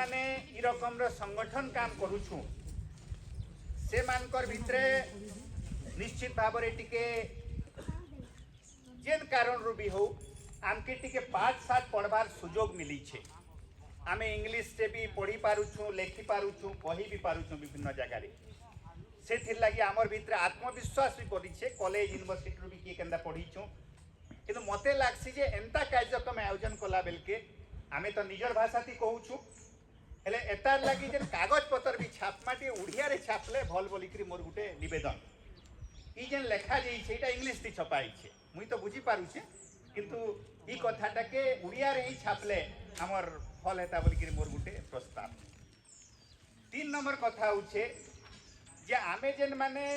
माने ई रकम संगठन काम करूछु से मानकर भितरे निश्चित भाव टिके जेन कारण रू भी हो आमके टिके 5-7 पढ़वार सुजोग मिली छे। आमे इंग्लिश से भी पढ़ी पारुछु, लेखि पारुछु, कही भी पारुछु विभिन्न जगह रे। से थिर लगी आमर भितरे आत्मविश्वास भी बढ़ी छे। कॉलेज यूनिवर्सिटी भी किए केंदा पढ़ीछु किंतु मते लागसी जे एंता कार्यक्रम आयोजन कला बेलके आमे तो निजर भाषा थी कहूछु हेले एतार लगी जे कागज पत्र भी छापमा टे उड़िया रे छापले भल बोलिकरी मोर गुटे निवेदन ई जेन लेखा जे सेटा इंग्लिश थी छपाई छे मुई तो बुझी पारु छे किंतु ई कथाटा के उड़िया रे ही छापले हमर फल हेता बोलिकरी मोर गुटे प्रस्ताव। 3 नंबर कथा होछे जे आमे जेन माने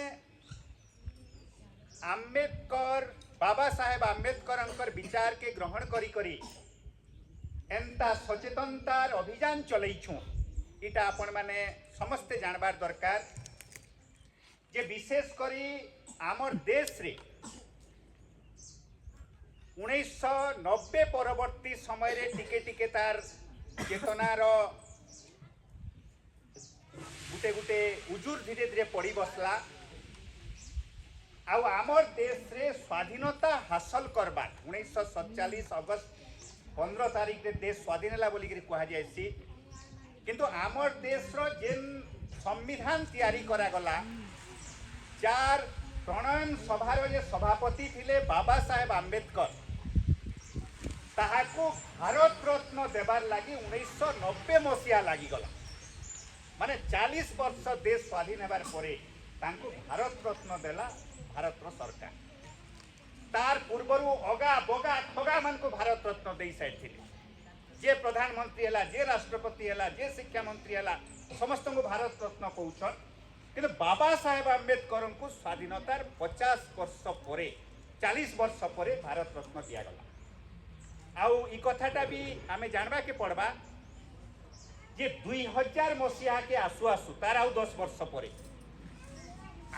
आम्बेडकर बाबा साहेब आम्बेडकर विचार के ग्रहण करी करी एंता सचेतनतार अभियान चलैछु इटा आपण माने समस्ते जानबार दरकार जे विशेष करी आमर देश रे 1990 परवर्ती समय रे टिके टिके तार चेतनार गुटे गुटे उजुर धीरे धीरे पड़ी बसला आउ आमर देश रे स्वाधीनता हासिल करबा 1947 अगस्त 15 तारीख रे देश स्वाधीन है बोलिक कह जाए किंतु आमर देश रो जेन संविधान तैयारी करा गला जार प्रणयन सभार जे सभापति थिले बाबा साहेब आम्बेडकर ताहाको भारत रत्न देवार लगी 1990 मसीहा लगी गला माने 40 वर्ष देश स्वाधीन होबार परे तांको भारत रत्न देला भारत रो सरकार। तार पूर्वरु अगा बगा ठगा मान को भारत रत्न दे साइड थिले जे प्रधानमंत्री हला जे राष्ट्रपति हला जे शिक्षा मंत्री हला समस्त को भारत रत्न कहउछन किंतु बाबा साहेब आम्बेडकर को स्वाधीनतार 50 वर्ष परे 40 वर्ष परे भारत रत्न दिया गला। आउ ई कथाटा भी आमे जानबा के पड़बा जे 2000 मसीहा के आसु आसु तार आउ 10 वर्ष परे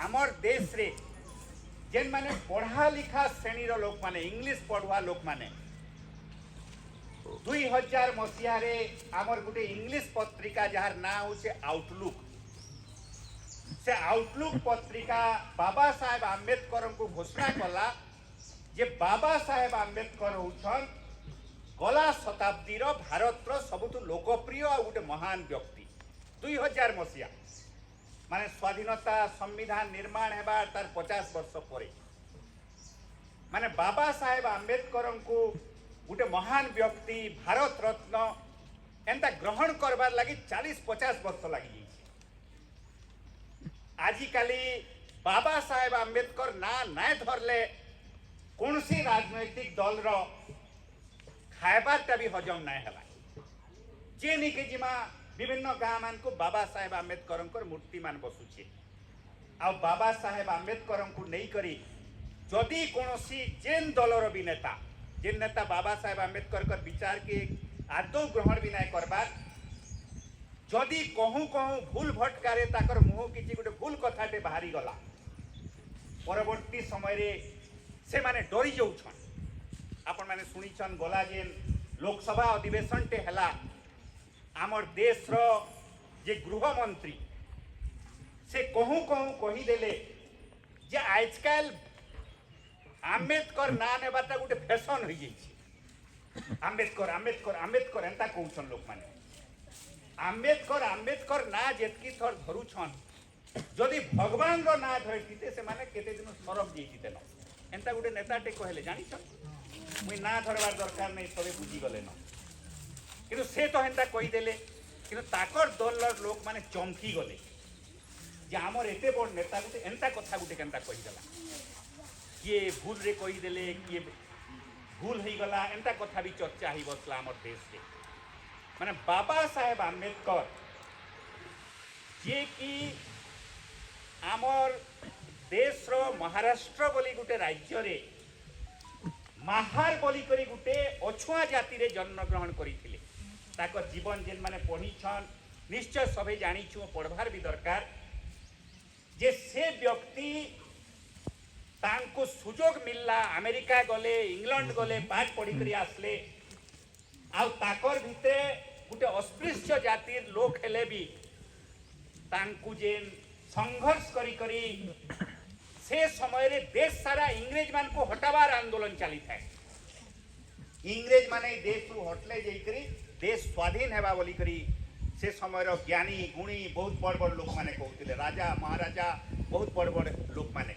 आमर देश रे जेन माने पढ़ा लिखा श्रेणी लोक माने इंग्लिश पढ़ुआ लोक माने 2000 मसीहा रे आमर गुटे इंग्लिश पत्रिका जार ना होचे आउटलुक से आउटलुक पत्रिका बाबा साहेब आम्बेडकर को घोषणा कला जे बाबा साहेब आम्बेडकर होछन गला शताब्दी रो भारत रो सबुठ लोकप्रिय आ गुटे महान व्यक्ति 2000 मसीहा माने स्वाधीनता संविधान निर्माण हेबार तार 50 वर्ष परे माने बाबा साहेब आम्बेडकर को गोटे महान व्यक्ति भारत रत्न एंता ग्रहण करबार लगी 40-50 वर्ष लगी आजिकाली बाबा साहेब आम्बेडकर ना नाय धरले कौनसी राजनैतिक दल रो खाइबारटा भी हजम नाय हला जे निके जिमा विभिन्न गाँ मान को बाबा साहेब आम्बेडकर मूर्ति मान बसुचे आ बाबा साहेब आम्बेडकर को नहीं करी जदि कौनसी जेन दलर भी नेता जेन नेता बाबा साहेब आम्बेडकर विचार के आदौ ग्रहण भी नाय करबार जदि कहूँ कहूँ भूल भटकारे ताकर मुह किछि गोटे भूल कथाटे बाहरी गला परवर्ती समय रे से माने डरी जाउछन। आपण माने सुनिछन गला जेन लोकसभा अधिवेशन टे हला आमर देश रो जे गृह मंत्री से कहूँ कहूँ कही देले जे आजकल आम्बेडकर ना नेबाटा गोटे फैशन हो जाइए आम्बेडकर आम्बेडकर आम्बेडकर एंता कहउछन लोक माने आम्बेडकर आम्बेडकर ना जेतकी थर धरुछन जदि भगवान रो ना धरतीते से माने केते दिन सरब जेतिते न एंता गोटे नेताटे कहले जानिछन मुई ना धरबार दरकार नहीं सबे बुझी गले न किंतु से तो हेंता कही देले किंतु ताकर दलर लोक माने चमकी गले जे आमर एते बड़ नेता गुटे एंता कथा गुटे केंता कही देला किए भूल रे कही देले किए भूल हो गला एंता कथा भी चर्चा ही बसला आमर देश रे माने बाबा साहेब आम्बेडकर जे कि आमर देश रो महाराष्ट्र बोली गुटे राज्य रे महार बोली करी गुटे अछुआ जाति रे जन्म ग्रहण करिथिले ताकर जीवन जेन माने पढ़ीछन निश्चय सभे जानिछु पढ़वार भी दरकार जे से व्यक्ति तांको सुजोग मिलला अमेरिका गले इंग्लैंड गले पाठ पढ़ी करी आसले आउ ताकर भितरे गोटे अस्पृश्य जातिर लोक हेले भी तांकु जेन संघर्ष करी से समय रे देश सारा इंग्रेज मान को हटावार आंदोलन चली था। इंग्रेज माने देश रु हटले जाइकरी देश स्वाधीन हेबा बोली करी से समय ज्ञानी गुणी बहुत बड़ बड़ लोक माने कहते राजा महाराजा बहुत बड़ बड़ लोक माने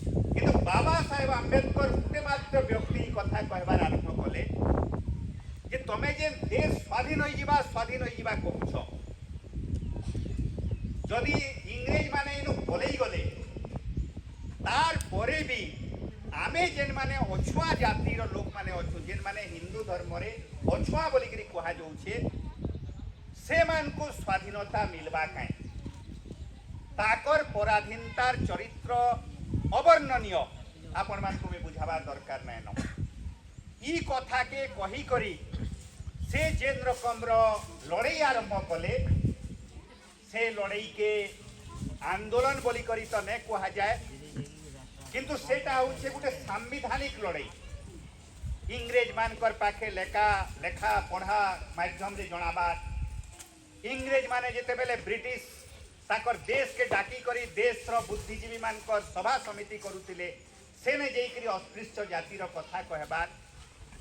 किंतु बाबा साहेब आंबेडकर गोटे मात्र व्यक्ति कथा कहबार आरंभ कले जे तमे जे देश स्वाधीन हो जीवा कहूछ जदि इंग्रेज माने इनु बोलेई गले तार परे भी आमे जेन माने अछुआ जातिर लोक माने अछु जेन माने हिंदू धर्म रे अछुआ बोली करी कहा जाउछे से मान को स्वाधीनता मिलबा काई ताकर पराधीनतार चरित्र अवर्णनीय आपण मान को भी बुझावा दरकार नै न ई कथा के कही करी से जेन रकम रो लड़ाई आरंभ कले से लड़ाई के आंदोलन बोली करी तो नै कहा जाए किंतु सेटा होचे गोटे संवैधानिक लड़ाई इंग्रेज मानकर पाखे लेखा पढ़ा माध्यम रे जणाबा इंग्रेज माने जेते बेले ब्रिटिश ताकर देश के डाकी करी देश रो बुद्धिजीवी मानकर सभा समिति करूतिले सेने जेई करी अस्पृश्य जाति रो कथा कहबार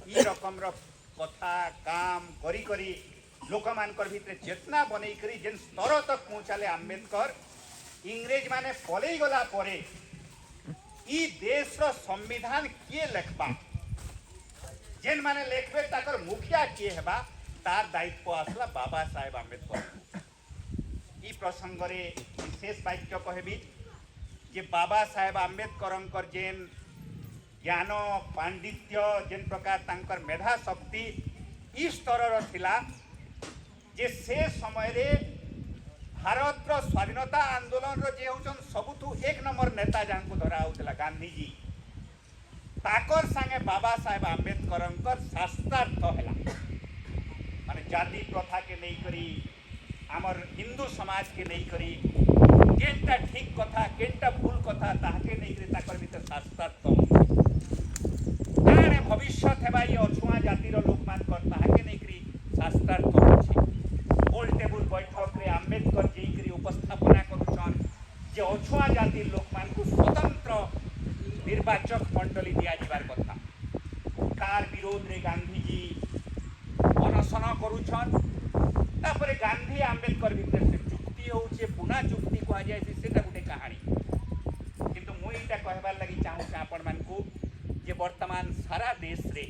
ई रकम रो कथा काम करी करी लोक मानकर भितरे चेतना बनै करी जेन स्तर तक पहुंचाले आंबेडकर इंग्रेज माने पलई गला परे ई देश रो संविधान किए लेखबा जेन माने लेखबे ताकर मुखिया किए हेबा तार दायित्व आसला बाबा साहेब आंबेडकर ई प्रसंग रे विशेष वाक्य कहबी जे बाबा साहेब आंबेडकर जेन ज्ञान पांडित्य जेन प्रकार तांकर मेधा शक्ति ई स्तर रो थिला जे से समय रे भारत रो स्वाधीनता आंदोलन रो जे होचन सबुठु एक नंबर नेता जांको धरा होतला गांधी जी ताकर संगे बाबा साहेब आंबेडकर शास्त्रार्थ हैला माने जाति प्रथा के नहीं करी आमर हिंदू समाज के नहीं करी केनटा ठीक कथा केनटा भूल कथा ताके नहीं करी ताकर भीतर शास्त्रार्थ काने भविष्य हेबा ये अछुआ जातिर लोक मान कर ताके नहीं करी शास्त्रार्थ होछि गोल टेबल बैठक रे आंबेडकर जेई करी उपस्थापना करूछन जे अछुआ जातिर लोक मान को स्वतंत्र निर्वाचक मंडली दिया जिबार कथा तार विरोध रे गांधी जी अनशन करूछन तापरे गांधी आंबेडकर भितर से चुक्ति होचे पुना चुक्ति कहा जाय सेटा गुटे कहानी किंतु मु एटा कहबार लागि चाहू छ आपण मान को जे वर्तमान सारा देश रे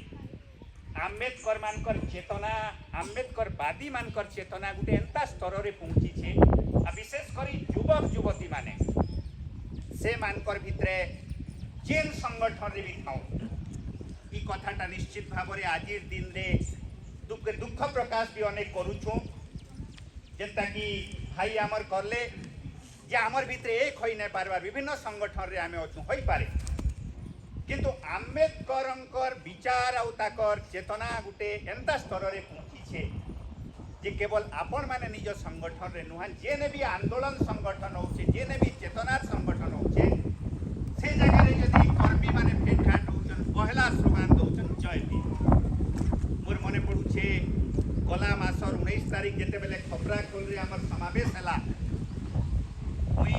आंबेडकर मानकर चेतना आंबेडकर वादी मानकर चेतना गुटे एंता स्तर रे पहुंची छे आ विशेष करी युवक युवती माने से मानकर भितरे जेन संगठन रे भी थाउ ई कथाटा निश्चित भाव रे आजिर दिन रे दुख प्रकाश भी अनेक करूछु जेंता कि भाई आमर करले जे आमर भितरे एक होई नै पारबार विभिन्न संगठन रे आमे अछु होई पारे किंतु आंबेडकर विचार आउ ताकर चेतना गुटे एंता स्तर रे पहुंची छे जे केवल आपण माने निज संगठन रे नुहान जेने भी आंदोलन संगठन होचे जेने भी चेतना संगठन होचे से जगह रे यदि कर्मी माने भेट घाट होचन पहला स्लोगान दोचन जय भीम मोर मने पडुछे गला मासर 19 तारिख जेते बेले खबरा कोल रे हमर समावेश हला ओई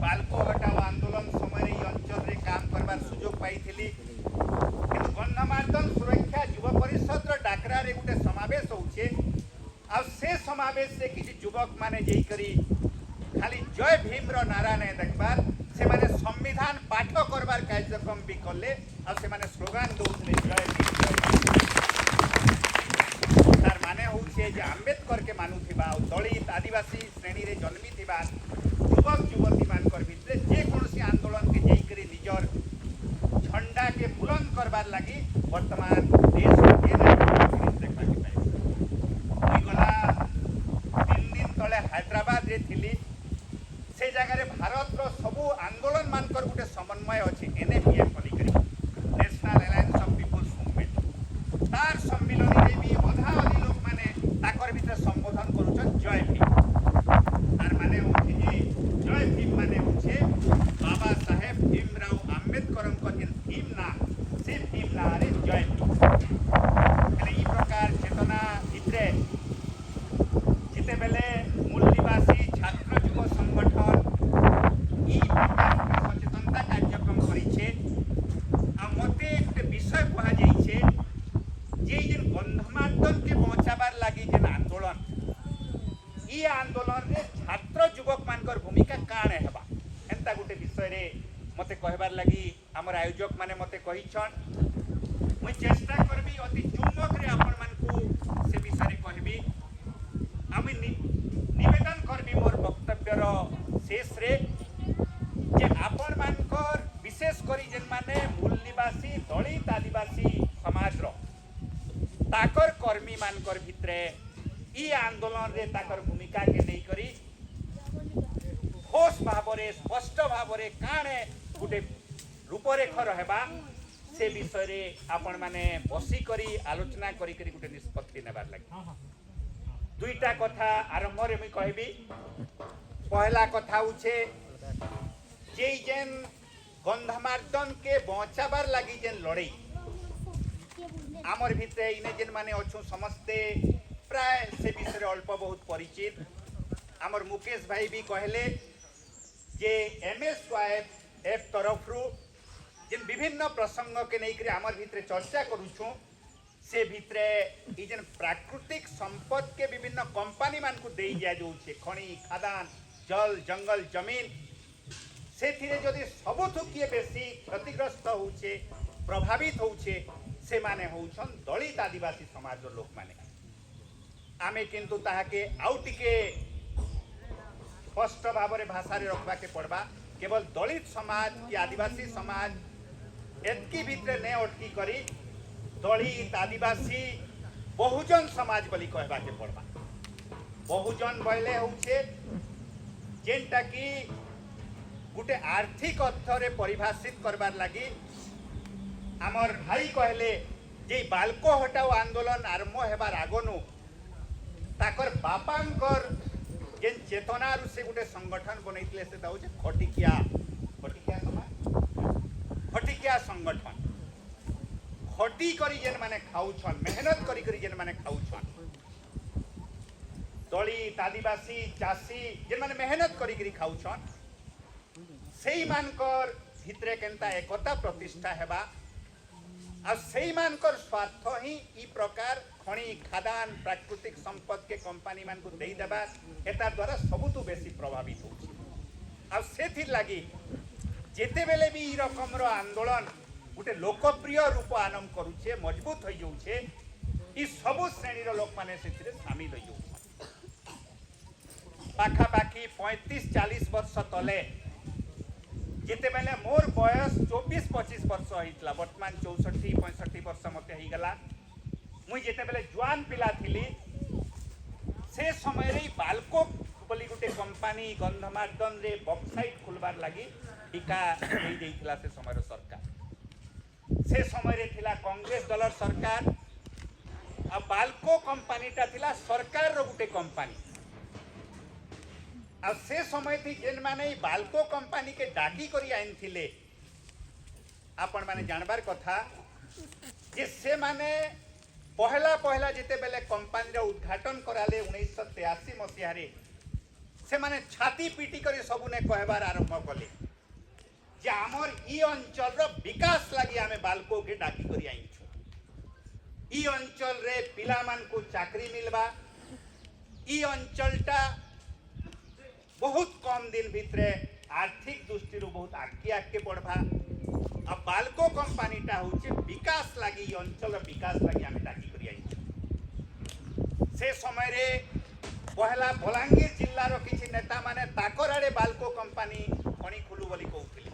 बालको हटाओ आंदोलन समय रे अंचल रे काम करबार सुयोग पाइथिली किंतु गणमाध्यम सुरक्षा युवा परिषद रो डाकरा रे गुटे समावेश होउछे आ से समावेश से किछि युवक माने जेई करी खाली जय भीम रो नारा नै देखबार से माने संविधान पाठ करबार कार्यक्रम भी करले आ से माने स्लोगान दोउछले जय भीम तार माने होउछे जे आंबेडकर के मानुथिबा दलित आदिवासी श्रेणी रे जन्मी थिबा युवक युवती मानकर भितरे जे कोनसी आंदोलन के जेई करी निजर झंडा के बुलंद करबार लागि वर्तमान देश के देखा पाए गला 3 दिन तले हैदराबाद रे थिली से जगह रे भारत रो सबु आंदोलन मानकर गुटे समन्वय अछि एनएपीएफ बोली करी national alliance of people's movement तार सम्मेलन रे भी अधा अधि लोक माने ताकर भितर संबोधन करूछन जय भीम तार माने होछि जे जय भीम माने होछि बाबा साहेब भीमराव आंबेडकर को जेन भीम ना से भीम ना रे जय भीम ई प्रकार चेतना भितरे ई आंदोलन रे छात्र युवक मानकर भूमिका काणे हेबा एंता गुटे विषय रे मते कहबार लगी हमर आयोजक माने मते कहिछन मुई चेष्टा करबी अति चुम्बक रे आपण मानकू से विषय रे कहबी आमी निवेदन करबी मोर वक्तव्यर शेष रे जे आपण मानकर विशेष करी जेन माने मूल निवासी दलित आदिवासी समाज रो ताकर कर्मी मानकर भितरे ई आंदोलन रे ताकर भूमिका के नहीं करी ठोस भावरे स्पष्ट भावरे काणे गुटे रूपरेख रहबा से विषय रे आपण माने बसी करी आलोचना करी करी गुटे निष्पत्ति नेबार लागि दुईटा कथा आरंभ रे मैं कहबी पहला कथा उछे जे जेन गंधमार्दन के बचाबार लागि जेन लड़ाई आमर भितरे इने जेन माने अछु समस्ते प्राय से विषय अल्प बहुत परिचित आमर मुकेश भाई भी कहले जे एमएसवाईएफ तरफ रु जेन विभिन्न प्रसंग के नहीं करे आमर भितरे चर्चा करूछु से भितरे ई जेन प्राकृतिक संपद के विभिन्न कंपनी मान को देई जा जोछे खनि खादान जल जंगल जमीन से थिरे जदि सबुठु किए बेसी क्षतिग्रस्त होउछे प्रभावित होउछे से माने होउछन दलित आदिवासी समाज रो लोक माने आमे किंतु ताहाके आउ टिके स्पष्ट भाव में भाषा रे रखबा के पड़बा केवल दलित समाज कि आदिवासी समाज एतकी भितरे ने अटकी करी दलित आदिवासी बहुजन समाज बोली कहबा के पड़बा बहुजन बोले होउछे जेनटा कि गुटे आर्थिक अर्थ रे परिभाषित करबार लागि आमर भाई कहले जे बालको हटाओ आंदोलन आरंभ हेबार आगनु ताकर बापांकर जेन चेतना रु से गुटे संगठन बनैतिले से दाउजे खटिकिया समाज खटिकिया संगठन खटी करी जेन माने खाउछन मेहनत करी करी जेन माने खाउछन दलित आदिवासी चासी जेन माने मेहनत करी करी खाउछन सेई मानकर भितरे केनता एकता प्रतिष्ठा हेबा आ सेई मानकर स्वार्थ ही ई प्रकार खनि खादान प्राकृतिक संपद के कंपनी मान को देई देबा एता द्वारा सबुतु बेसी प्रभावित होछि आ सेथिर लागि जेते बेले भी ई रकम रो आंदोलन गुटे लोकप्रिय रूप आनम करूछे मजबूत होई जाउछे ई सबु श्रेणी रो लोक माने सेथिरे शामिल होई जाउछे पाखा पाखी 35-40 वर्ष तले जिते बेले मोर बयस 24-25 वर्ष होइतला वर्तमान 64-65 वर्ष मते ही गला मुई जिते बेले जुआन पिला थिली से समय रे बालको बोली गुटे कंपनी गंधमार्दन रे वेबसाइट खुलबार लागि टीका देई देइतला से समय रो सरकार से समय रे थिला कांग्रेस दलर सरकार आ बालको कंपनीटा थिला सरकार रो गुटे कंपनी आ से समय थी जेन माने बालको कंपनी के डाकी करी आइन थिले आपण माने जानबार कथा जे से माने पहला जिते बेले कंपनी रो उद्घाटन कराले 1983 मसिया रे से माने छाती पीटी करी सबुने कहबार आरंभ कले जे हमर ई अंचल रो विकास लागि आमे बालको के डाकी करी आइन छु ई अंचल रे पिला मान को चाकरी मिलबा ई अंचलटा बहुत कम दिन भितरे आर्थिक दृष्टि बहुत आगे आगे बढ़वा अब बालको कंपनीटा होचे विकास लगी अंचल विकास लगी आम डाकी से समय रे पहला बलांगीर जिल्ला रो किछि नेता माने ताकर आड़े बालको कंपनी खणी खुलू बोली कहउथिले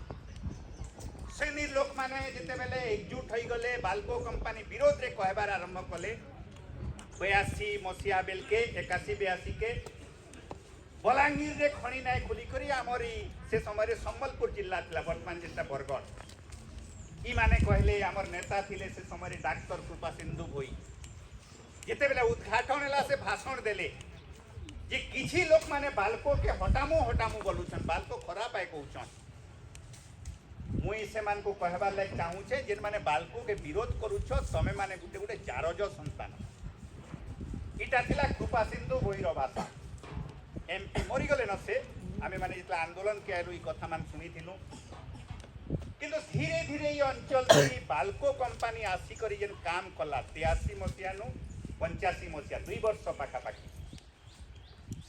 से लोक माने जेते बेले एकजुट होई गले बालको कंपनी विरोध रे कहबार आरंभ कले 82 मसिया बेल के 81-82 के बलांगीर रे खणी नाय खुली करी आमरी से समय रे संबलपुर जिल्ला थिला वर्तमान जेटा बरगढ़ ई माने कहले आमर नेता थिले से समय रे डॉक्टर कृपा सिंधु भोई जेते बेला उद्घाटन हला से भाषण देले जे किछि लोक माने बालको के हटामु बोलुछन बालको खराब आय कहउछन मुई से मान को कहबा लाग चाहू छे जेन माने बालको के विरोध करूछ समय माने गुटे गुटे जारज संतान इटा थिला कृपा सिंधु भोई रो भाषा एमपी मरी गले न से आमे माने जितला आंदोलन के आरु ई कथा मान सुनिथिलु किंतु धीरे धीरे ये अंचल से बालको कंपनी आसी करी जेन काम कला 83 मसिया नु 85 मसिया 2 वर्ष पाखा पाखी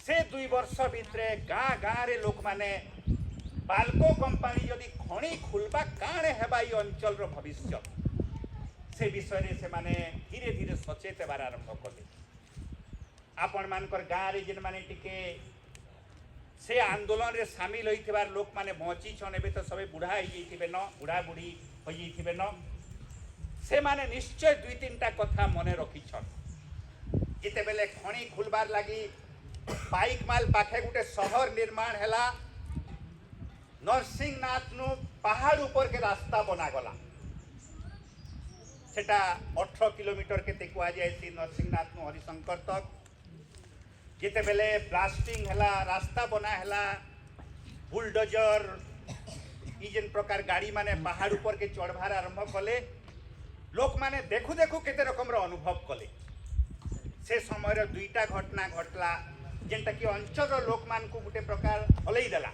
से 2 वर्ष भितरे गाँ गाँ रे लोक माने बाल्को कंपनी जदि खणी खुलबा काणे हेबा ई अंचल रो भविष्य से विषय से माने धीरे धीरे सचेत हेबार आरंभ कले। आपण मानकर गाँ रे जिन माने टिके से आंदोलन रे शामिल होइथिबार लोक माने बची छन एबे तो सबे बुढ़ा होई जइथिबे न बुढ़ा बुढ़ी होई जइथिबे न से माने निश्चय 2-3टा कथा मने रखी छन। जिते बेले खणी खुलबार लगी पाइक माल पाखे गुटे शहर निर्माण हैला नरसिंहनाथ नु पहाड़ ऊपर के रास्ता बना गला सेटा 18 किलोमीटर के कुआ जाए नरसिंहनाथ नु हरिशंकर तक। जिते बेले ब्लास्टिंग हैला रास्ता बना हैला बुलडोजर ई जेन प्रकार गाड़ी माने पहाड़ ऊपर के चढ़वार आरंभ कले लोक माने देखु देखु केते रकम रो अनुभव कले। से समय रे 2टा घटना घटला जेनटा कि अंचल रो लोक मान को गुटे प्रकार हलई देला।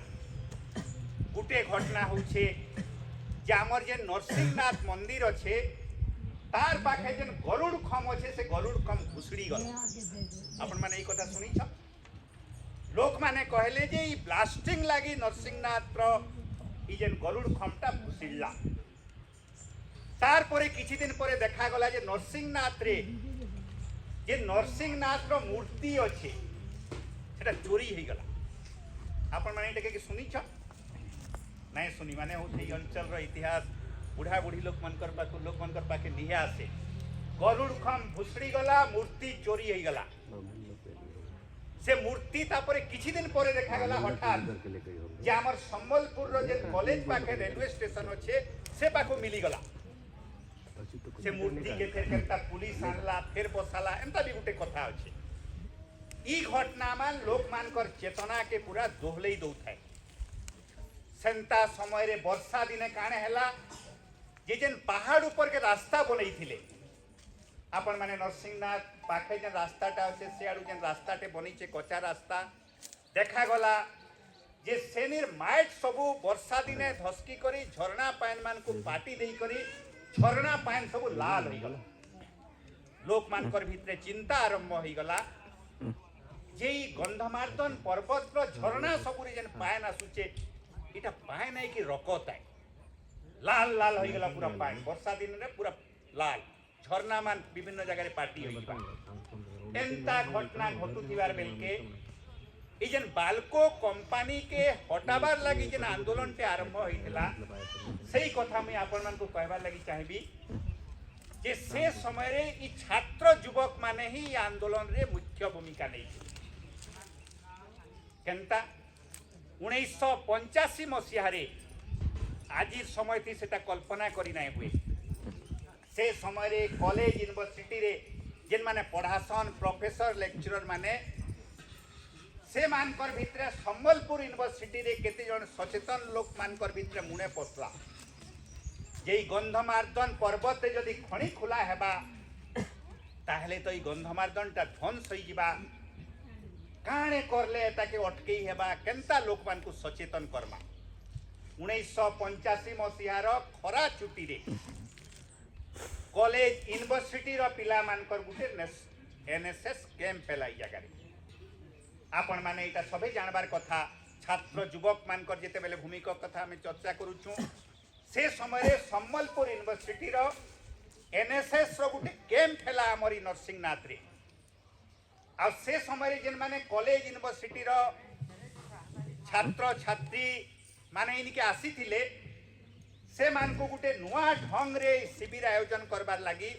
गुटे घटना होछे जे हमर जे नरसिंहनाथ मंदिर अच्छे तार पाखे जेन गरुड़ खम अच्छे से गरुड़ खम घुसड़ी गला। अपन माने ई कथा सुनी छ लोक माने कहले जे ई ब्लास्टिंग लागी नरसिंहनाथ रो ई जेन गरुड़ खमटा घुसड़ला। तार परे किछि दिन परे देखा गला जे नरसिंहनाथ रे जे नरसिंहनाथ रो मूर्ति अच्छे सेटा चोरी हो गला। आपण माने एटा के सुनी छ नहीं सुनी माने हो से अंचल रो इतिहास बुढ़ा बुढ़ी लोक मनकर पाखे निहे आसे गरुड़ खम भुसड़ी गला मूर्ति चोरी हो गला। से मूर्ति तापरे किछि दिन परे देखा गला हठात जे हमर संबलपुर रो जे कॉलेज पाखे रेलवे स्टेशन अच्छे से पाखो मिली गला। से मूर्ति के फिर केता पुलिस आनला फिर बसाला एंता भी गुटे कथा अच्छे। ई घटना मान लोक मानकर चेतना के पूरा दोहलई दउथाय। सेंता समय रे वर्षा दिने काणे हैला जे जेन पहाड़ ऊपर के रास्ता बनई थिले आपण माने नरसिंहनाथ पाखे जेन रास्ताटा अच्छे से आडू जेन रास्ताटे बनी छे कच्चा रास्ता देखा गला जे सेनिर माइट सबु वर्षा दिने धसकी करी झरना पाइन मान को पाटी देई करी झरना पाइन सबु लाल होई गला। लोक मानकर भितरे चिंता आरंभ होई गला जे ई गंधमार्दन पर्वत रो झरना सबुरी जेन पाइन आसुचे इटा पाइन है कि रकत है लाल लाल हो गला पूरा पाइन वर्षा दिन रे पूरा लाल झरना मान विभिन्न जगह रे पार्टी होई बा। एंता घटना घटुथिबार बेलके ई जेन बाल्को कंपनी के हटाबार लागि जेन आंदोलन के आरंभ होइथिला सेही कथा मैं आपण मान को कहबार लागि चाहबी जे से समय रे ई छात्र युवक माने ही ई आंदोलन रे मुख्य भूमिका नै केनता 1985 मसीह आज समय थी सेटा कल्पना करी नहीं हुए। से समय रे कॉलेज यूनिवर्सिटी रे जेन माने पढ़ासन प्रोफेसर लेक्चरर माने से मानकर भितरे संबलपुर यूनिवर्सिटी रे केते जन सचेतन लोक मानकर भितरे मुने पसला जे गंधमार्दन पर्वत रे जदि खणी खुला हेबा ताहले तो ई गंधमार्दन ता ध्वंस होई जिबा काणे करले ताके अटकेई हेबा केनता लोक मान को सचेतन करमा। 1985 मसीहार खरा छुट्टी रे कॉलेज यूनिवर्सिटी रो पिला मानकर गुटे एनएसएस कैंप हैला जगह रे आपण माने एटा सबे जानबार कथा। छात्र युवक मानकर जेते बेले भूमिका कथा में चर्चा करूछु से समय रे संबलपुर यूनिवर्सिटी रो एनएसएस रो गुटे कैंप हैला हमरी नरसिंहनाथ रे। आ से समय जेन माने कॉलेज यूनिवर्सिटी रो छात्र छात्री माने इनके आसी थिले से मान को गुटे नुआ ढंग रे शिविर आयोजन करबार लगी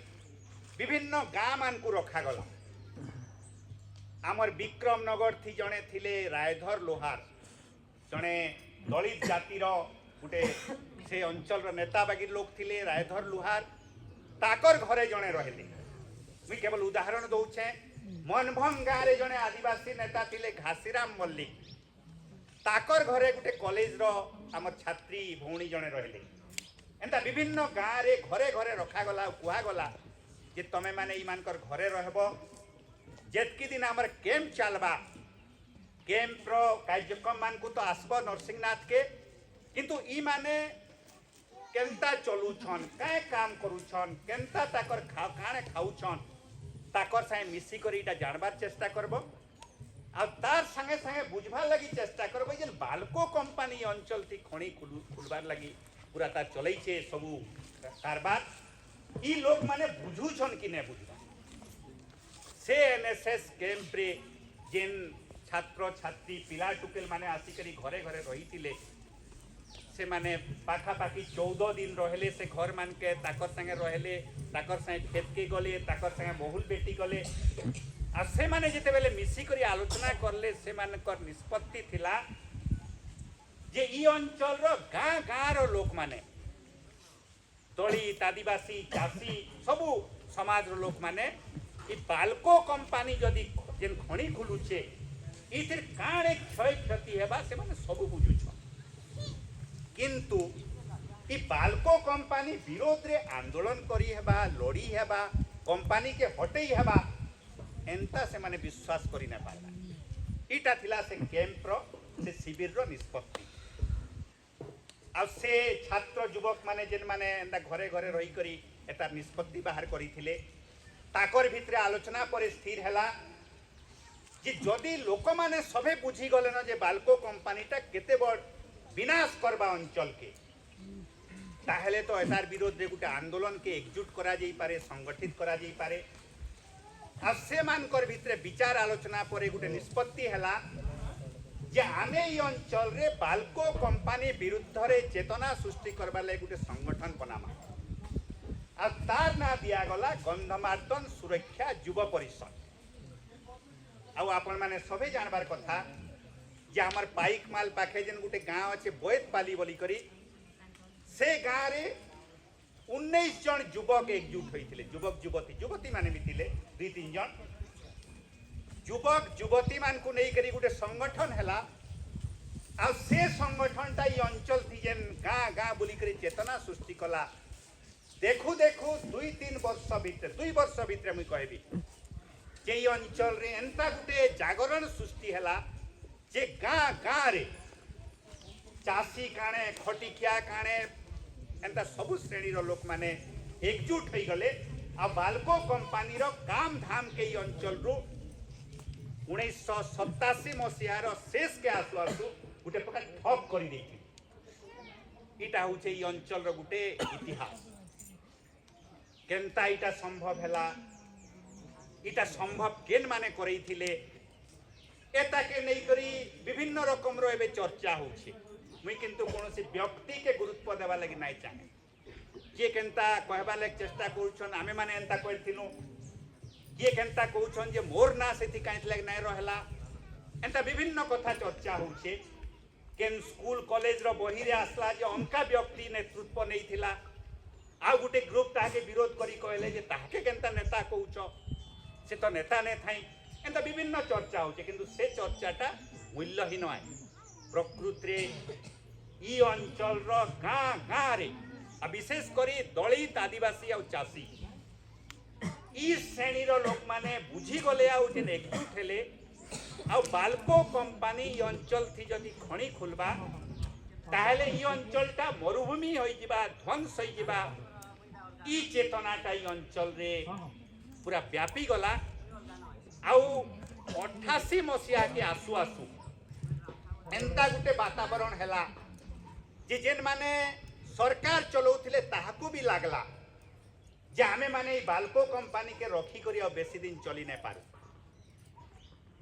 विभिन्न गाँ मान को रखा गला। आमर विक्रम नगर थी जने थिले रायधर लोहार जने दलित जातिर गुटे से अंचल रो नेता बागी लोग थिले रायधर लोहार ताकर घरे जने रहले। मुई केवल उदाहरण दउछे मनभंग गाँव रे जने आदिवासी नेता थिले घासीराम मल्लिक ताकर घरे गुटे कॉलेज रो आमर छात्री भौणी जने रहले। एंता विभिन्न गाँव रे घरे घरे रखा गला कुहा गला जे तमे माने ई मानकर घरे रहबो जेतकी दिन आमर कैंप चलबा कैंप रो कार्यक्रम मान को तो आसबो नरसिंहनाथ के किंतु ई माने केनता चलुछन काय काम करूछन केनता ताकर काणे खाउछन ताकर साए मिसी करी इटा जानबार चेष्टा करबो आ तार संगे संगे बुझबार लगी चेष्टा करबे जे बाल्को कंपनी अंचल थी खणी खुलबार लगी पूरा तार चलैछे सबू कारबार ई लोक माने बुझुछन कि ने बुझबा से एनएसएस कैंप रे जेन छात्र छात्री पिला टुकेल माने आसिकरी घरे घरे रही से माने पाखापाखि 14 दिन रहले से घर मान के ताकर संगे रहले ताकर संगे खेत के गले ताकर संगे बहुल बेटी गले आ से माने जेते बेले मिसी करी आलोचना करले से मानकर निष्पत्ति थिला जे ई अंचल रो गाँ गाँ रो लोक माने दलित आदिवासी चाषी सबू समाज रो लोक माने ई बाल्को कंपनी जदि जेन खणी खुलुछे इतिर काणे क्षय क्षति हेबा से माने सबू बुझुछ किंतु ई बाल्को कंपनी विरोध रे आंदोलन करी हेबा लड़ी हेबा कंपनी के हटई हेबा एंता से माने विश्वास करी न पाला इटा थिला से कैंप रो से शिविर रो निष्पत्ति आ से छात्र युवक माने जेन माने एंता घरे घरे रही करी एटा निष्पत्ति बाहर करी थिले ताकर भितरे आलोचना पर स्थिर हैला जे जदि लोक माने सबे बुझी गले न जे बाल्को कंपनीटा केते बड़ विनाश करबा अंचल के ताहले तो एतार विरोध रे गुटे आंदोलन के एकजुट करा जाई पारे संगठित करा जाई पारे आ से मानकर भितरे विचार आलोचना पर गुटे निष्पत्ति हैला जे आमे ई अंचल रे बाल्को कंपनी विरुद्ध रे चेतना सृष्टि करबा ले गुटे संगठन बनामा आ तार ना दिया गला गंधमार्दन सुरक्षा युवा परिषद आ आपण माने सबे जानबार कथा जे हमर पाइक माल पाखे जेन गुटे गाँव अच्छे बोयतपाली बोली करी से गाँव रे 19 जन युवक एकजुट होइथिले युवक युवती युवती माने भी थिले 2-3 जन युवक युवती मान को नहीं करी गुटे संगठन हैला आ से संगठनटा ई अंचल थी जेन गाँ गाँ बोली करी चेतना सृष्टि कला देखु देखु 2-3 वर्ष भितर 2 वर्ष भितर मुई कहबी जे ई अंचल रे एंता गुटे जागरण सृष्टि हैला जे गाँ गाँ रे चाषी काणे खटिकिया काणे एंता सबु श्रेणी रो लोक माने एकजुट होई गले आ बाल्को कंपनी रो काम धाम के ई अंचल रो 1987 मसीहार शेष के आसु आसु गुटे प्रकार ठप करी देथि इटा होचे ई अंचल रो गुटे इतिहास केनता इटा संभव हैला इटा संभव केन माने करई थिले एता के नहीं करी विभिन्न रकम रो एबे चर्चा होछि मुई किंतु कोनोसी व्यक्ति के गुरुत्व देवा लागि नाइ चाहे जे केनता कहबा लागि चेष्टा करूछन आमे माने एंता करथिनु ये केनता कहूछन जे मोर ना सेति काइथ लागि नाइ रहला एंता विभिन्न कथा चर्चा होछि केन स्कूल कॉलेज रो बही रे आसला जे अनका व्यक्ति नेतृत्व नै थिला आ गुटे ग्रुप ताके विरोध करी कहले जे ताके केनता नेता कहूछ से तो नेता ने थाई एंता विभिन्न चर्चा होचे किंतु से चर्चाटा मूल्यहीन आए प्रकृति रे ई अंचल रो गाँ गाँ रे आ विशेष करी दलित आदिवासी आ चाषी ई श्रेणी रो लोक माने बुझी गले आ जेन एकजुट हेले आ बाल्को कंपनी ई अंचल थी जदि खणी खुलबा ताहले ई अंचलटा मरुभूमि होई जिबा ध्वंस होई जिबा ई चेतनाटा ई अंचल रे पूरा व्यापी गला आउ 88 मसीहा के आसु आसु एंता गुटे वातावरण हैला जे जेन माने सरकार चलौथिले ताहाकू भी लागला जे आमे माने ई बाल्को कंपनी के रखी करी अब बेसी दिन चली नै पारू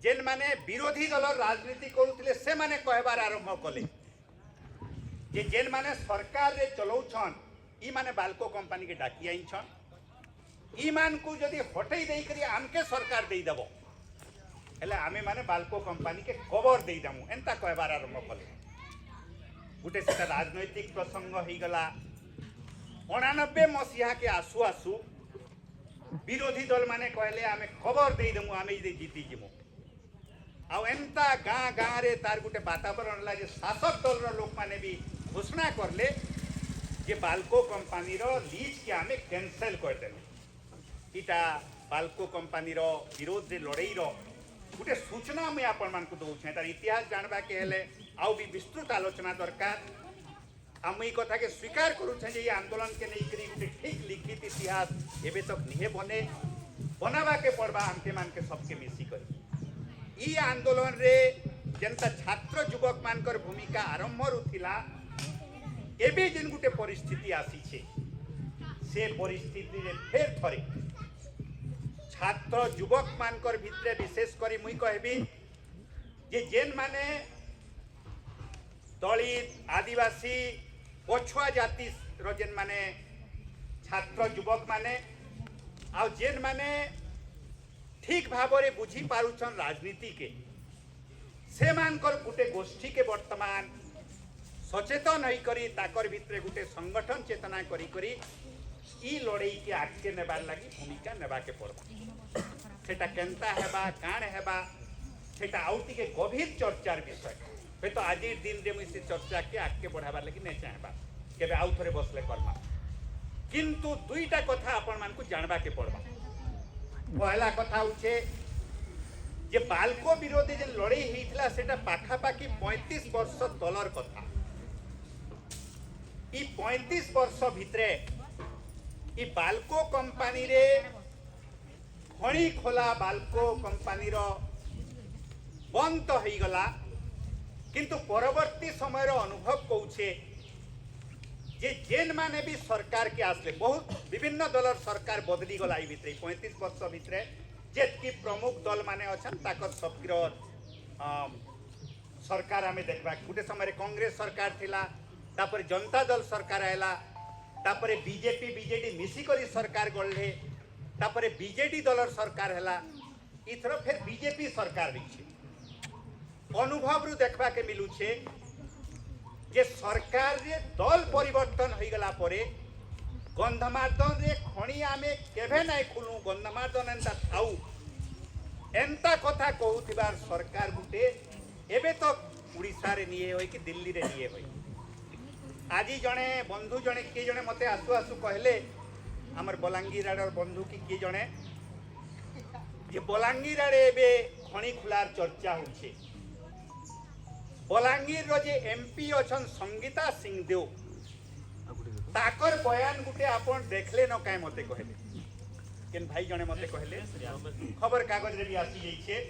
जेन माने विरोधी दल राजनीति करूथिले से माने कहबार आरंभ कले जे जेन माने सरकार रे चलौछन ई माने बाल्को कंपनी के डाकी आइछन ई मान को जदि हटई देई करी आमके सरकार देई दबो हेले आमे माने बाल्को कंपनी के कवर देई दमु एंता कहबार आरंभ कले गुटे सेटा राजनैतिक प्रसंग होई गला 89 मसीहा के आसु आसु विरोधी दल माने कहले आमे खबर देई दमु आमे जीती जिमु आ एंता गाँ गाँ रे तार गुटे वातावरण ला जे शासक दल रो लोक माने भी घोषणा करले जे बाल्को कंपनी रो लीज के आमे कैंसिल कर देले इटा बाल्को कंपनी रो विरोध रे लड़ई रो गुटे सूचना मैं आपण मान को दउछे तार इतिहास जानबा के हेले आउ भी विस्तृत आलोचना दरकार हम ई कथा के स्वीकार करू छे जे ये आंदोलन के नहीं करी गुटे ठीक लिखित इतिहास एबे तक निहे बने बनावा के पड़बा हमके मान के सबके मिसी करी ई आंदोलन रे जनता छात्र युवक मानकर भूमिका आरंभ रुथिला एबे जेन गुटे परिस्थिति आसी छे से परिस्थिति रे फेर थरे छात्र युवक मानकर भितरे विशेष करी मुई कहबी जे जेन माने दलित आदिवासी पछुआ जाति रो जेन माने छात्र युवक माने आ जेन माने ठीक भावरे बुझी पारुछन राजनीति के से मानकर गुटे गोष्ठी के वर्तमान सचेतन होई करी ताकर भितरे गुटे संगठन चेतना करी करी ई लड़ाई के आगे नेबार लगी भूमिका नेबा के पड़बा सेटा केनता हेबा काण हेबा सेटा आउटी के गभीर चर्चार विषय हे तो आज दिन रे मुई से चर्चा के आगे बढ़ाबार लगी नै चाहबा केबे आउ थरे बसले करबा किंतु दुईटा कथा आपण मान को जानबा के पड़बा पहला कथा उछे जे बालको विरोधी जे लड़ाई हेइथला सेटा पाखापाखी 35 वर्ष तलर कथा ई 35 वर्ष भितरे ई बालको कंपनी रे खणी खोला बालको कंपनी रो बंद तो हो गला किंतु परवर्ती समय रो अनुभव कौछे जे जेन माने भी सरकार के आसले बहुत विभिन्न दलर सरकार बदली गला ई भितरे 35 वर्ष भितरे जेतकी प्रमुख दल माने अछन ताकर सबकिरो सरकार आमे देखबा गुटे समय कांग्रेस सरकार थिला तापर जनता दल सरकार आयला तापर बीजेपी बीजेडी मिसी करी सरकार गढ़ले तापर बीजेडी दलर सरकार हैला इथर फिर बीजेपी सरकार रही अनुभव रु देखबा के मिलू छे जे सरकार रे दल परिवर्तन हो गला परे गंधमार्दन रे खणी आमे केभे नाय खुलू गंधमार्दन एंता थाऊ एंता कथा कहूथिबार सरकार गुटे एबे तो उड़ीसा रे निये होई कि दिल्ली रे निये होई आज जने बंधु जने किए जने मते आसु आसु कहले हमर बलांगीर आडर बंधु की किए जने जे बलांगीर आडे एबे खणी खुलार चर्चा होछे बलांगीर रो जे एमपी अछन संगीता सिंहदेव ताकर बयान गुटे आपण देखले न काय मते कहले केन भाई जने मते कहले खबर कागज रे भी आसी जाई छे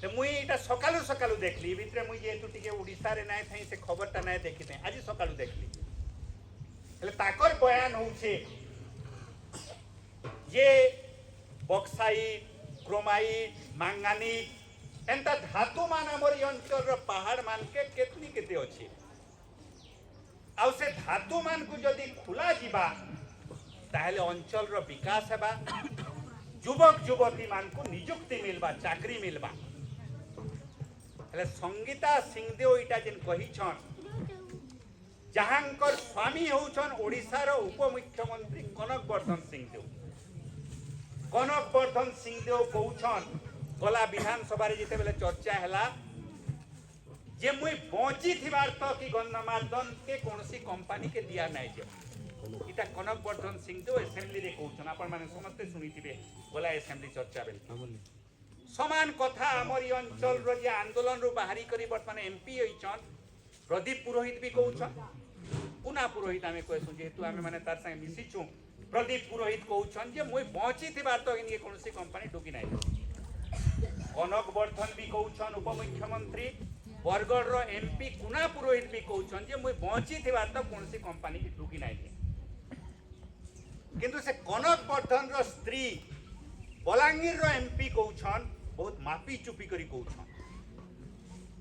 ते मुई इटा सकालु सकालु देखली भितरे मुई जेतु टिके उड़ीसा रे नाय थई से खबरटा नाय देखिते आज सकालु देखली हेले ताकर बयान होउछे जे बक्साइट क्रोमाइट मांगानीज एंता धातु मान हमर अंचल रो पहाड़ मान के केतनी केते अछि आ से धातु मान को जदी खुला जीवा ताहले अंचल रो विकास हेबा युवक युवती मान को नियुक्ति मिलबा चाकरी मिलबा हेले संगीता सिंहदेव इटा जेन कहि छन जहांकर स्वामी होउछन ओडिसा रो उपमुख्यमंत्री कनकवर्धन सिंहदेव कहउछन गला विधानसभा रे जेते बेले चर्चा हैला जे मुई बंची थिबार तो कि गन्धमार्दन के कोनसी कंपनी के दिया नाय जे इटा कनकवर्धन सिंहदेव असेंबली रे कहउछन आपण माने समस्त सुनिथिबे गला असेंबली चर्चा बेले समान कथा हमर अंचल रो जे आंदोलन रो बाहरी करी वर्तमान एमपी होइछन प्रदीप पुरोहित भी कहउछन पुना पुरोहित आमे कहसु जेतु आमे माने तार संगे मिसिछु प्रदीप पुरोहित कहउछन जे मुई बंची थिबार तो इनके कोनसी कंपनी ढुकी नाय कनकवर्धन भी कहउछन उपमुख्यमंत्री बरगढ़ रो एमपी कुना पुरोहित भी कहउछन जे मुई बंची थिबार तो कोनसी कंपनी की ढुकी नाय किंतु से कनकवर्धन रो स्त्री बलांगीर रो एमपी कहउछन बहुत मापी चुपी करी कहउछन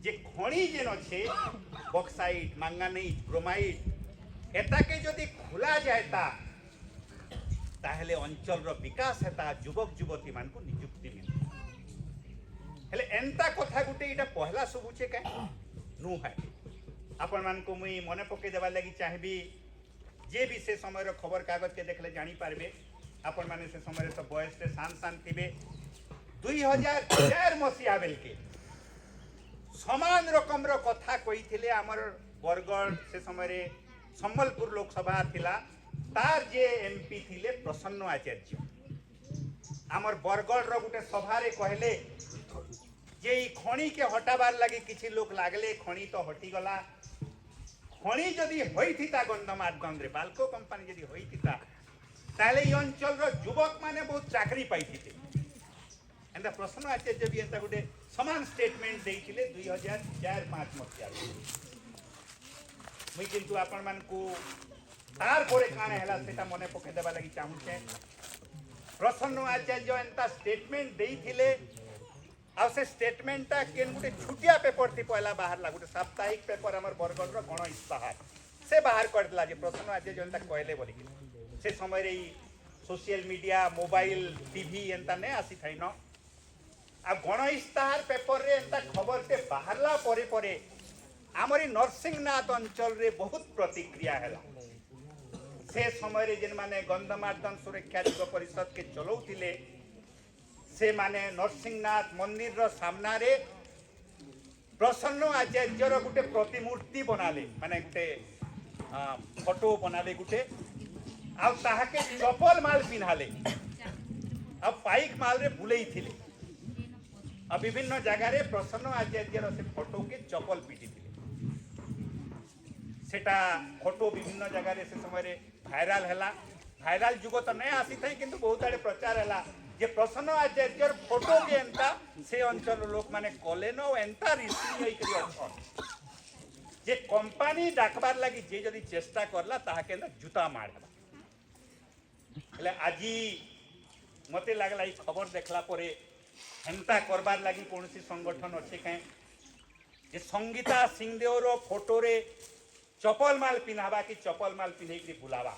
जे खणी जेन छे बक्साइट मांगानीज क्रोमाइट एता के जदी खुला जायता ताहले अंचल रो विकास हेता युवक युवती मान को नियुक्ति मिलता हेले एंता कथा गुटे इटा पहला सबुचे का नु है आपण मान को मुई मने पके देबा लागि चाहबी जे भी से समय रो खबर कागज के देखले जानी पारबे आपण माने से समय तो बयस से शान थिबे 2004 मसिया बेल के समान रकम रो कथा कहिथिले हमर बरगढ़ से समय रे संबलपुर लोकसभा थिला तार जे एमपी थिले प्रसन्न आचार्य हमर बरगढ़ रो गुटे सभा रे कहले जे ई खणी के हटाबार लागि किछि लोक लागले खणी तो हटी गला खणी जदी होइथिता गंधमार्दन रे बालको कंपनी जदी होइथिता ताले ई अंचल रो युवक माने बहुत चाकरी पाइथिते एंता प्रसन्न आचार्य भी एंता गोटे समान स्टेटमेंट देइथिले 2004-5 मसिया मुई किंतु आपण मान को तार कोरे काने हला सेटा मने पके देबा लागि चाहूछे। प्रसन्न आचार्य एंता स्टेटमेंट देइथिले आ से स्टेटमेंटटा केन गोटे छुटिया पेपर थी पहला बाहर ला गोटे साप्ताहिक पेपर हमर बरगढ़ रो गण इस्ताहार से बाहर कर दिला जे प्रसन्न आचार्य एंता कहले बोली से समय रे सोशल मीडिया मोबाइल टीवी एंता ने आसी थाई न आ गण इस्ताहार पेपर रे एंता खबर ते बाहरला परे परे आमरी नरसिंहनाथ अंचल रे बहुत प्रतिक्रिया हैला। से समय रे जेन माने गंधमार्दन सुरक्षा युग परिषद के चलौथिले से माने नरसिंहनाथ मंदिर रो सामना रे प्रसन्न आचार्य रो गुटे प्रतिमूर्ति बनाले माने गुटे फोटो बनाले गुटे आ ताहाके चपल माल पिन्हाले आ पाइक माल रे बुलेई थिले आ विभिन्न जगह रे प्रसन्न आचार्य रो से फोटो के चपल पिटी थिले सेटा फोटो विभिन्न जगह रे से समय रे वायरल हैला। वायरल जुग तो नहीं आसी थाई किंतु बहुत आड़े प्रचार हैला जे प्रसन्न आचार्य फोटो के एंता से अंचल लोक माने कलेनो एंता रिस्ट्री होई करी अछन जे कंपनी डाकबार लागि जे जदी चेष्टा करला ताहाके एंता जूता मारला એટલે আজি मते लागला ई खबर देखला परे हेंता करबार लागि कोनसी संगठन अछि काए जे संगीता सिंहदेव रो फोटो रे चपल माल पिनावा कि चपल माल पिन्हे कि बुलावा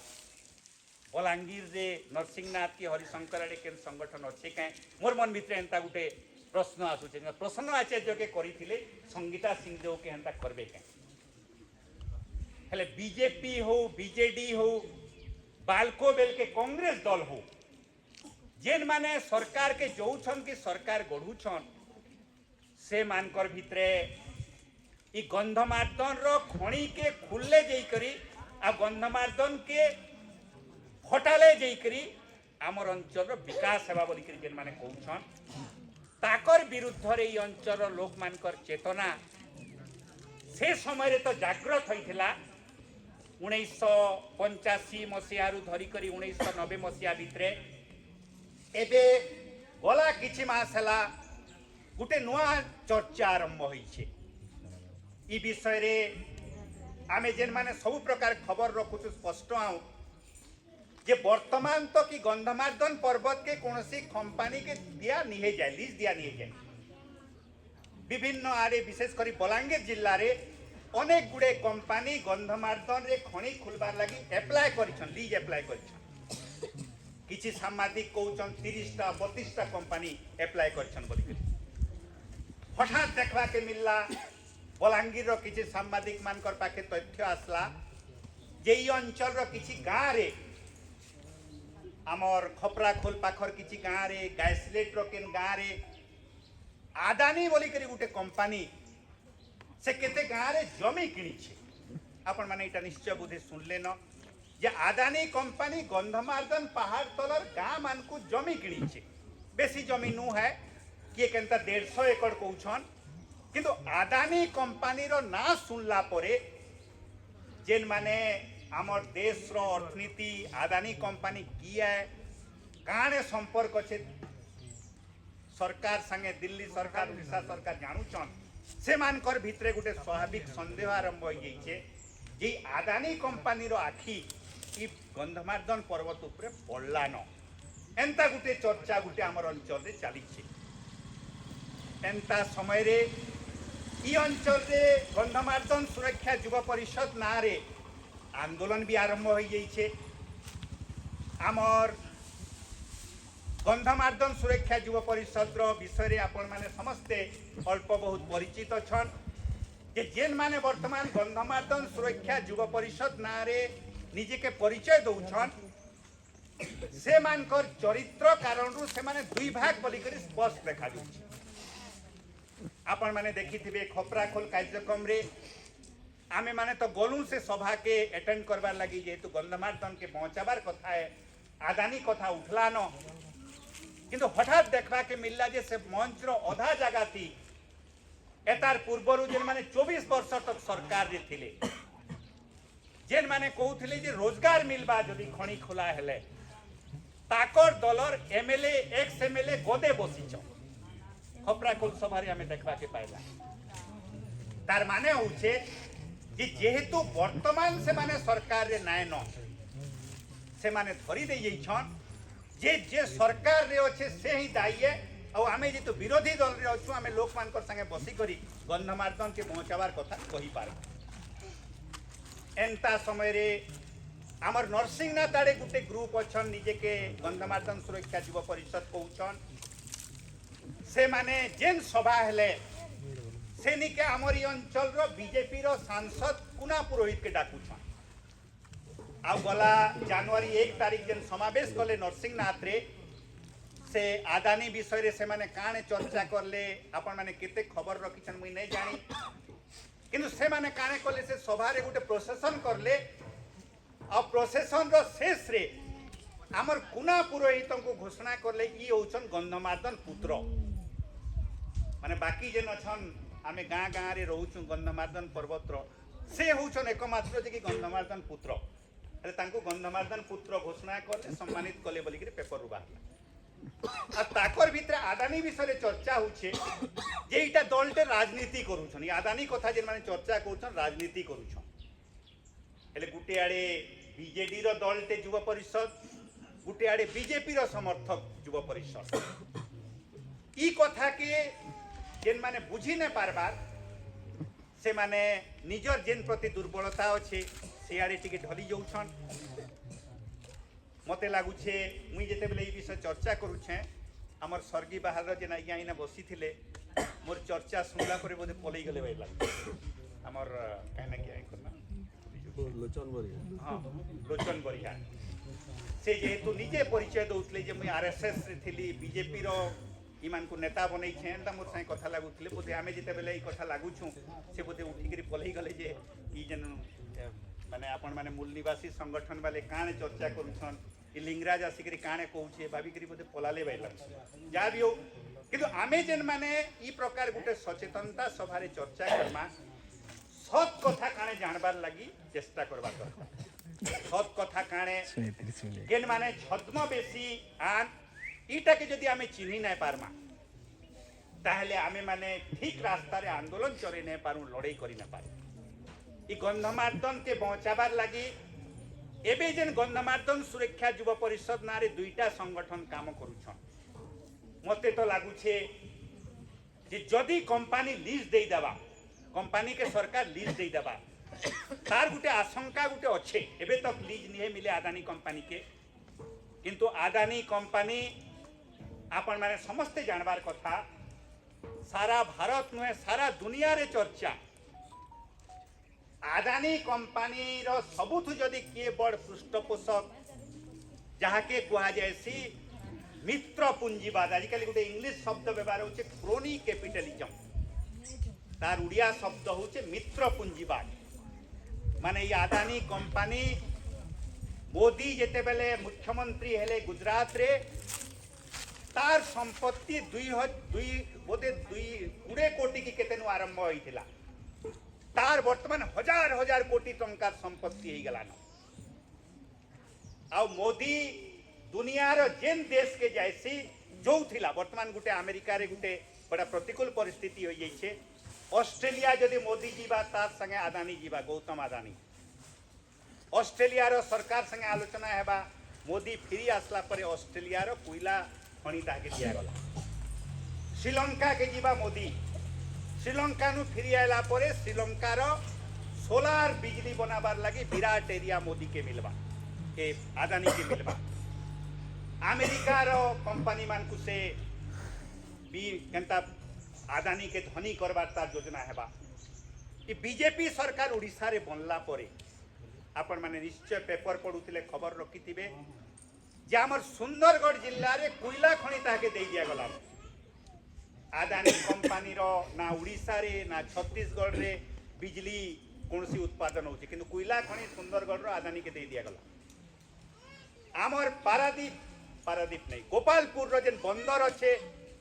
बलांगीर रे नरसिंहनाथ की हरिशंकर रे केन संगठन अछि काए मोर मन भितर हेंता गुटे प्रश्न आसुचे प्रसन्न आचार्य के करिथिले संगीता सिंहदेव के हेंता करबे काए हेले बीजेपी हो बीजेडी हो बालको बेल के कांग्रेस दल हो जेन माने सरकार के जोउछन कि सरकार गढ़ुछन से मानकर भितरे ई गंधमार्दन रो खणी के खुलले जई करी आ गंधमार्दन के हटाले जई करी आमर अंचल रो विकास हेबा बोली करी जेन माने कहउछन ताकर विरुद्ध रे ई अंचल रो लोक मानकर चेतना से समय रे तो जागृत होइथिला 1985 मसीहा रु धरी करी 1990 मसीहा भितरे एबे गला किछि मास हला गुटे नुआ चर्चा आरंभ होइछे ई विषय रे आमे जेन माने सब प्रकार खबर रखुछु स्पष्ट आउ जे वर्तमान तो कि गंधमार्दन पर्वत के कोनसी कंपनी के दिया निहे जाय लीज दिया निहे जाय विभिन्न आरे विशेष करी बलांगीर जिल्ला रे अनेक गुड़े कंपनी गंधमार्दन रे खणी खुलबार लगी एप्लाय करिछन लीज एप्लाय करिछन किछि सामाजिक कहउछन 30टा 32टा कंपनी एप्लाय करिछन बोली हठात देखबा के मिलला बलांगीर रो किछि सामाजिक मानकर पाखे तथ्य आसला जे ई अंचल रो किछि गां रे हमर खपरा खोल पाखर किछि गां रे गायसलेट रो केन गां रे आदानी बोली करी गुटे कंपनी से केते गां रे जमी किनिछे आपण माने इटा निश्चय बुद्धि सुनले न जे आदानी कंपनी गंधमार्दन पहाड़ तलर गां मान को जमी किनिछे बेसी जमी नु है कि केनता 150 एकड़ कहउछन किंतु आदानी कंपनी रो ना सुनला परे जेन माने हमर देश रो अर्थनीति आदानी कंपनी की है काने संपर्क छे सरकार संगे दिल्ली सरकार उड़ीसा सरकार जानुछन से मानकर भितरे गुटे स्वाभाविक संदेह आरंभ हो जाइछे जे आदानी कंपनी रो आखी ई गंधमार्दन पर्वत उपरे पड़ला न एंता गुटे चर्चा गुटे हमर अंचल रे चलीछे एंता समय रे ई अंचल रे गंधमार्दन सुरक्षा युवा परिषद ना रे आंदोलन भी आरंभ हो जाइछे हमर गंधमार्दन सुरक्षा युवा परिषद रो विषय रे आपण माने समस्ते अल्प बहुत परिचित छन जे जेन माने वर्तमान गंधमार्दन सुरक्षा युवा परिषद ना रे निजे के परिचय दउछन से मानकर चरित्र कारण रु से माने दुई भाग बोली करी स्पष्ट देखा जाउछ आपण माने देखिथिबे खपरा खोल कार्यक्रम रे आमे माने तो गोलू से सभा के अटेंड करबार लगी जेतु गंधमार्दन के पहुंचाबार कथा है आदानी कथा उठला न किंतु हठात देखबा के मिलला जे से मंच रो आधा जगह थी एतार पूर्वरु जेन माने 24 वर्ष तक सरकार रे थिले जेन माने कहउथिले जे रोजगार मिलबा जदी खणी खोला हेले ताकर दलर एमएलए एक्स एमएलए गोदे बसिछ हप्राकुल सभारे आमे देखबा के पाइला तार माने होचे कि जेहेतु वर्तमान से माने सरकार रे नाय न से माने धरी दे जइछन जे सरकार रे अच्छे से ही दायी है और आमे जे तो विरोधी दल रे अछु आमे लोक मानकर संगे बसी करी गंधमार्दन के पहुंचाबार कथा कहि पार एंता समय रे आमर नरसिंहनाथ आड़े गुटे ग्रुप अच्छन निजे के गंधमार्दन सुरक्षा युवा परिषद कहउछन से माने जेन सभा हेले से निके आमर अंचल रो बीजेपी रो सांसद कुना पुरोहित के डाकुछन आ गला जनवरी 1 तारीख जेन समावेश कले नरसिंहनाथ रे से आदानी विषय रे से माने काने चर्चा करले आपण माने केते खबर रखिछन मुई नै जानी किंतु से माने काने कले से सभा रे गुटे प्रोसेसन करले आ प्रोसेसन रो शेष रे हमर कुना पुरोहित को घोषणा करले ई होछन गंधमार्दन पुत्र माने बाकी जेन अछन आमे गाँ गाँ रे रहउछु गंधमार्दन पर्वत से होछन एकमात्र जे कि गंधमार्दन पुत्र अरे तांको गंधमार्दन पुत्र घोषणा करले सम्मानित कले बोली के पेपर रू बाहरला आ ताकर भितर आदानी विषय चर्चा होछे जे इटा दलटे राजनीति करूछन ई आदानी कथा जे माने चर्चा करूछन राजनीति करूछन हेले गुटे आड़े बीजेडी रो दलटे युवा परिषद गुटे आड़े बीजेपी रो समर्थक युवा परिषद ई कथा के जेन माने बुझी ने पारबार से माने निजर जेन प्रति दुर्बलता अच्छे से आड़े टिके ढली जाउछन मते लागुछे मुई जेते बेले ई विषय चर्चा करूछे हमर स्वर्गीय बाहर जेन आज्ञा इना बसी थिले मोर चर्चा सुनला परे बोधे पलई गले भाई लाग हमर कहना कि आइको ना लोचन बरिया हां लोचन बरिया से जेहेतु निजे परिचय दउतले जे मुई आरएसएस रे थिली बीजेपी रो इमान को नेता बनै छै एंता मोर संग कथा लागुतले बोधे आमे जेते बेले ई कथा लागुछु से बोधे उठी करी पलई गले जे ई जन माने आपण माने मूल निवासी संगठन वाले काने चर्चा करूछन ई लिंगराज आसिकरी काने कहूछे भाभी करी बोधे पलाले बैला जा भी हो किंतु आमे जेन माने ई प्रकार गुटे सचेतनता सभा रे चर्चा करमा सत कथा काने जानबार लागि चेष्टा करबा दरकार सत कथा काने जेन माने छद्म बेसी आन इटा के जदि आमे चिन्ही नै पारमा ताहले आमे माने ठीक रास्ता रे आंदोलन चले नै पारू लड़ाई करी नै पारू ई गंधमार्दन के बचाबार लागि एबे जेन गंधमार्दन सुरक्षा युवा परिषद नारे दुईटा संगठन काम करूछन मते तो लागुछे जे जदि कंपनी लीज देई देबा कंपनी के सरकार लीज देई देबा तार गुटे आशंका गुटे अच्छे एबे तक लीज नहीं मिले आदानी कंपनी के किंतु आदानी कंपनी आपण माने समस्ते जानबार कथा सारा भारत नुहे सारा दुनिया रे चर्चा आदानी कंपनी रो सबुठ जदि किए बड़ पृष्ठपोषक जहाँ के कहा जायसी मित्र पूंजीवाद आजिकल गोटे इंग्लिश शब्द व्यवहार होचे क्रोनी कैपिटलिज्म तार उड़िया शब्द होचे मित्र पूंजीवाद माने ये आदानी कंपनी मोदी जेते बेले मुख्यमंत्री हेले गुजरात रे तार संपत्ति 20 कोटी की केतेनु आरंभ होइथिला तार वर्तमान हजार हजार कोटी टंकार संपत्ति ही गलान आ मोदी दुनिया रो जेन देश के जैसी जो थिला वर्तमान गुटे अमेरिका रे गुटे बड़ा प्रतिकूल परिस्थिति हो जाइछे ऑस्ट्रेलिया जदि मोदी जीवा तार संगे आदानी जीवा गौतम आदानी ऑस्ट्रेलिया रो सरकार संगे आलोचना हेबा मोदी फिरी आसला परे ऑस्ट्रेलिया रो कोयला खणी ताके दिया गला श्रीलंका के जीवा मोदी श्रीलंका नु फिरी आला परे श्रीलंका रो सोलार बिजली बनाबार लगी विराट एरिया मोदी के मिलबा के आदानी के मिलबा अमेरिका रो कंपनी मान को से भी केनता आदानी के धनी करबार तार योजना हेबा ई बीजेपी सरकार ओडिसा रे बनला परे आपण माने निश्चय पेपर पढुथिले खबर रखिथिबे जे हमर सुंदरगढ़ जिल्ला रे कोयला खणी ताके देई दिया गला आदानी कंपनी रो ना ओडिसा रे ना छत्तीसगढ़ रे बिजली कोनसी उत्पादन होची किंतु कोयला खणी सुंदरगढ़ रो आदानी के देई दिया गला हमर पारादीप नहीं गोपालपुर रो जेन बंदर अच्छे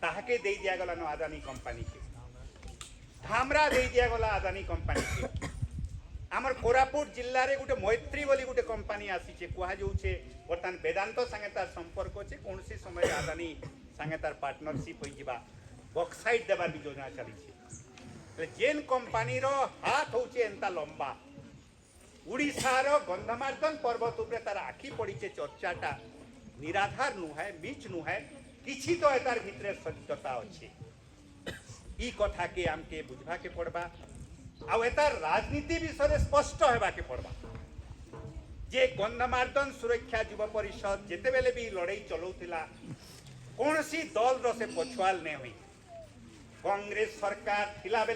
ताके देई दिया गला नो आदानी कंपनी के धामरा देई दिया गला आदानी कंपनी के आमर कोरापुट जिल्ला रे गुटे मैत्री बोली गुटे कंपनी आसी छे कुहा जाउछे वर्तमान वेदांत संगे तार संपर्क छे कोनसी समय आदानी संगे तार पार्टनरशिप होई जिबा बक्साइट देवार भी योजना चली जेन कंपानी रो हाथ होचे एंता लंबा उड़ीसार गंधमार्दन पर्वत उपरे तार आखि पड़ीचे चर्चाटा निराधार नुहे मिच नुहे किछि तो एतार भितरे सत्यता अछि ई कथा के आमके बुझबा के पड़बा आ एतार राजनीति विषय स्पष्ट हेबा के पड़बा जे गंधमार्दन सुरक्षा युव परिषद जेते बेले भी लड़ाई चलौथिला कौन सी दल रो से पछुआल नहीं हुई कांग्रेस सरकार थिला बेले